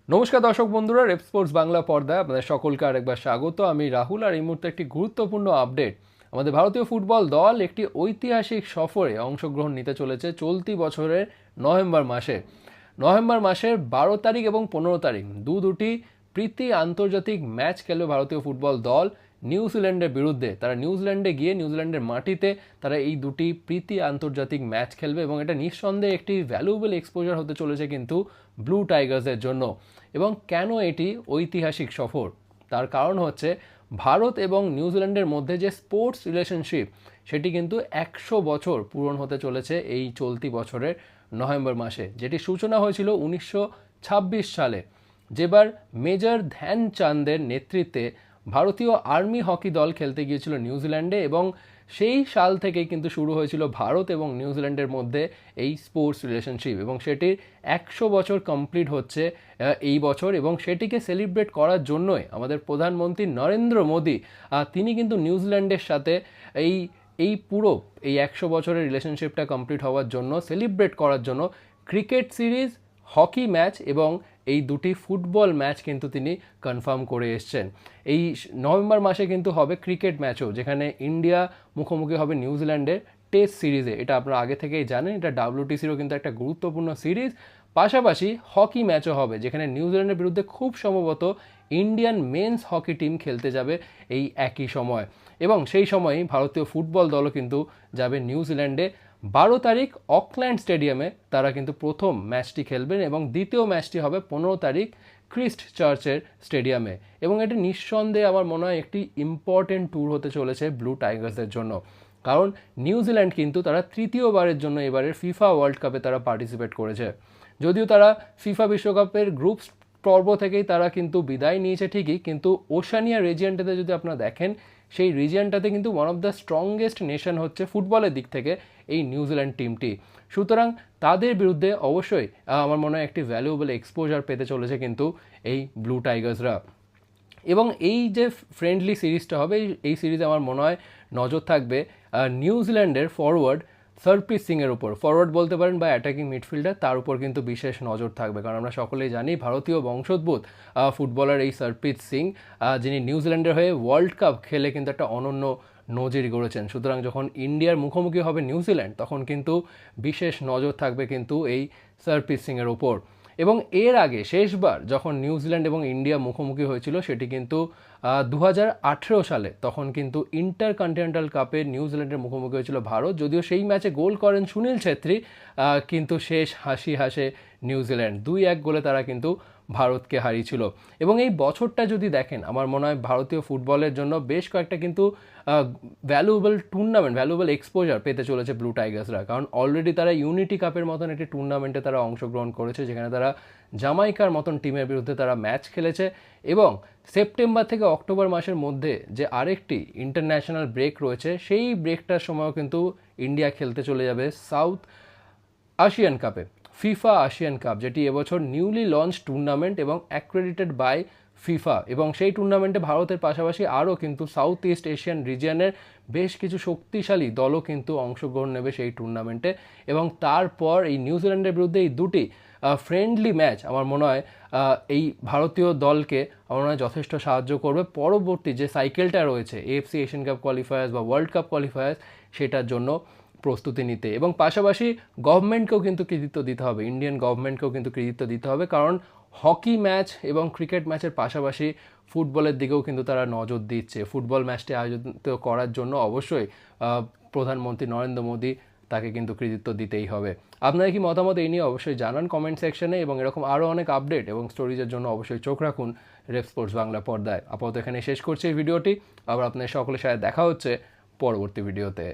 নমস্কার দর্শক বন্ধুরা, রেপ স্পোর্টস বাংলা পর্দায় আপনাদের সকলকে আরেকবার স্বাগত। আমি রাহুল, আর এই মুহূর্তে একটি গুরুত্বপূর্ণ আপডেট। আমাদের ভারতীয় ফুটবল দল একটি ঐতিহাসিক সফরে অংশগ্রহণ নিতে চলেছে চলতি বছরের নভেম্বর মাসের 12 তারিখ এবং 15 তারিখ দুটি প্রীতি আন্তর্জাতিক ম্যাচ খেলবে ভারতীয় ফুটবল দল নিউজিল্যান্ডের বিরুদ্ধে। তারা নিউজিল্যান্ডে গিয়ে নিউজিল্যান্ডের মাটিতে তারা এই দুটি প্রীতি আন্তর্জাতিক ম্যাচ খেলবে এবং এটা নিঃসন্দেহে একটি ভ্যালুয়েবল এক্সপোজার হতে চলেছে কিন্তু ব্লু টাইগার্সের জন্য। এবং কেন এটি ঐতিহাসিক সফর, তার কারণ হচ্ছে ভারত এবং নিউজিল্যান্ডের মধ্যে যে স্পোর্টস রিলেশনশিপ সেটি কিন্তু 100 বছর পূরণ হতে চলেছে এই চলতি বছরের নভেম্বর মাসে, যেটি সূচনা হয়েছিল 1926 সালে, যেবার মেজর ধ্যানচাঁদের নেতৃত্বে ভারতীয় আর্মি হকি দল খেলতে গিয়েছিল নিউজিল্যান্ডে। এবং সেই সাল থেকেই কিন্তু শুরু হয়েছিল ভারত এবং নিউজিল্যান্ডের মধ্যে এই স্পোর্টস রিলেশনশিপ, এবং সেটির 100 বছর কমপ্লিট হচ্ছে এই বছর। এবং সেটিকে সেলিব্রেট করার জন্যই আমাদের প্রধানমন্ত্রী নরেন্দ্র মোদী তিনি কিন্তু নিউজিল্যান্ডের সাথে এই এই পুরো এই 100 বছরের রিলেশনশিপটা কমপ্লিট হওয়ার জন্য, সেলিব্রেট করার জন্য ক্রিকেট সিরিজ, হকি ম্যাচ এবং এই দুটি ফুটবল ম্যাচ কিন্তু তিনি কনফার্ম করে এসছেন। এই নভেম্বর মাসে কিন্তু হবে ক্রিকেট ম্যাচও, যেখানে ইন্ডিয়া মুখোমুখি হবে নিউজিল্যান্ডের টেস্ট সিরিজে। এটা আপনারা আগে থেকেই জানেন, এটা WTCরও কিন্তু একটা গুরুত্বপূর্ণ সিরিজ। পাশাপাশি হকি ম্যাচও হবে, যেখানে নিউজিল্যান্ডের বিরুদ্ধে খুব সম্ভবত ইন্ডিয়ান মেন্স হকি টিম খেলতে যাবে এই একই সময়। এবং সেই সময়ই ভারতীয় ফুটবল দলও কিন্তু যাবে নিউজিল্যান্ডে। 12 তারিখ অকল্যান্ড স্টেডিয়ামে তারা কিন্তু প্রথম ম্যাচটি খেলবেন এবং দ্বিতীয় ম্যাচটি হবে 15 তারিখ ক্রিস্ট চার্চের স্টেডিয়ামে। এবং এটি নিঃসন্দেহে আমার মনে হয় একটি ইম্পর্টেন্ট ট্যুর হতে চলেছে ব্লু টাইগার্সের জন্য, কারণ নিউজিল্যান্ড কিন্তু তারা তৃতীয়বারের জন্য এবারের ফিফা ওয়ার্ল্ড কাপে তারা পার্টিসিপেট করেছে। যদিও তারা ফিফা বিশ্বকাপের গ্রুপ পর্ব থেকেই তারা কিন্তু বিদায় নিয়েছে ঠিকই, কিন্তু ওশানিয়া রিজিয়নটাতে যদি আপনারা দেখেন, সেই রিজিয়নটাতে কিন্তু one of the strongest nation হচ্ছে ফুটবলের দিক থেকে এই নিউজিল্যান্ড টিমটি। সুতরাং তাদের বিরুদ্ধে অবশ্যই আমার মনে হয় একটি ভ্যালুয়েবল এক্সপোজার পেতে চলেছে কিন্তু এই ব্লু টাইগার্সরা। এবং এই যে ফ্রেন্ডলি সিরিজটা হবে, এই সিরিজে আমার মনে হয় নজর থাকবে নিউজিল্যান্ডের ফরওয়ার্ড সরপ্রীত সিংয়ের উপর। ফরওয়ার্ড বলতে পারেন বা অ্যাটাকিং মিডফিল্ডার, তার উপর কিন্তু বিশেষ নজর থাকবে, কারণ আমরা সকলেই জানি ভারতীয় বংশোদ্ভূত ফুটবলার এই সরপ্রীত সিং, যিনি নিউজিল্যান্ডের হয়ে ওয়ার্ল্ড কাপ খেলে কিন্তু একটা অনন্য নজির গড়েছেন। সুতরাং যখন ইন্ডিয়ার মুখোমুখি হবে নিউজিল্যান্ড, তখন কিন্তু বিশেষ নজর থাকবে কিন্তু এই সরপ্রীত সিংয়ের ওপর। এবং এর আগে শেষবার যখন নিউজিল্যান্ড এবং ইন্ডিয়া মুখোমুখি হয়েছিল সেটি কিন্তু 2018 সালে, তখন কিন্তু ইন্টার কন্টিনেন্টাল কাপে নিউজিল্যান্ডের মুখোমুখি হয়েছিল ভারত। যদিও সেই ম্যাচে গোল করেন সুনীল ছেত্রী, কিন্তু শেষ হাসি হাসে নিউজিল্যান্ড, 2-1 গোলে তারা কিন্তু ভারতকে হারিয়েছিল। এবং এই বছরটা যদি দেখেন, আমার মনে হয় ভারতীয় ফুটবলের জন্য বেশ কয়েকটা কিন্তু ভ্যালুয়েবল টুর্নামেন্ট, ভ্যালুয়েবল এক্সপোজার পেতে চলেছে ব্লু টাইগার্সরা। কারণ অলরেডি তারা ইউনিটি কাপের মতন একটি টুর্নামেন্টে তারা অংশগ্রহণ করেছে, যেখানে তারা জামাইকার মতন টিমের বিরুদ্ধে তারা ম্যাচ খেলেছে। এবং সেপ্টেম্বর থেকে অক্টোবর মাসের মধ্যে যে আরেকটি ইন্টারন্যাশনাল ব্রেক রয়েছে, সেই ব্রেকটার সময়ও কিন্তু ইন্ডিয়া খেলতে চলে যাবে সাউথ এশিয়ান কাপে, ফিফা এশিয়ান কাপ, যেটি এবছর নিউলি লঞ্চ টুর্নামেন্ট এবং অ্যাক্রেডিটেড বাই ফিফা। এবং সেই টুর্নামেন্টে ভারতের পাশাপাশি আরও কিন্তু সাউথ ইস্ট এশিয়ান রিজিয়নের বেশ কিছু শক্তিশালী দলও কিন্তু অংশগ্রহণ নেবে সেই টুর্নামেন্টে। এবং তারপর এই নিউজিল্যান্ডের বিরুদ্ধে এই দুটি ফ্রেন্ডলি ম্যাচ আমার মনে হয় এই ভারতীয় দলকে আমার মনে হয় যথেষ্ট সাহায্য করবে পরবর্তী যে সাইকেলটা রয়েছে AFC এশিয়ান কাপ কোয়ালিফায়ার্স বা ওয়ার্ল্ড কাপ কোয়ালিফায়ার্স, সেটার জন্য প্রস্তুতি নিতে। এবং পাশাপাশি গভর্নমেন্টকেও কিন্তু কৃতিত্ব দিতে হবে, ইন্ডিয়ান গভর্নমেন্টকেও কিন্তু কৃতিত্ব দিতে হবে, কারণ হকি ম্যাচ এবং ক্রিকেট ম্যাচের পাশাপাশি ফুটবলের দিকেও কিন্তু তারা নজর দিচ্ছে। ফুটবল ম্যাচটি আয়োজিত করার জন্য অবশ্যই প্রধানমন্ত্রী নরেন্দ্র মোদী, তাকে কিন্তু কৃতিত্ব দিতেই হবে। আপনারা কি মতামত এই নিয়ে অবশ্যই জানান কমেন্ট সেকশনে, এবং এরকম আরও অনেক আপডেট এবং স্টোরিজের জন্য অবশ্যই চোখ রাখুন রেপ স্পোর্টস বাংলা পর্দায়। আপাতত এখানে শেষ করছি এই ভিডিওটি, আবার আপনাদের সকলের সাথে দেখা হচ্ছে পরবর্তী ভিডিওতে।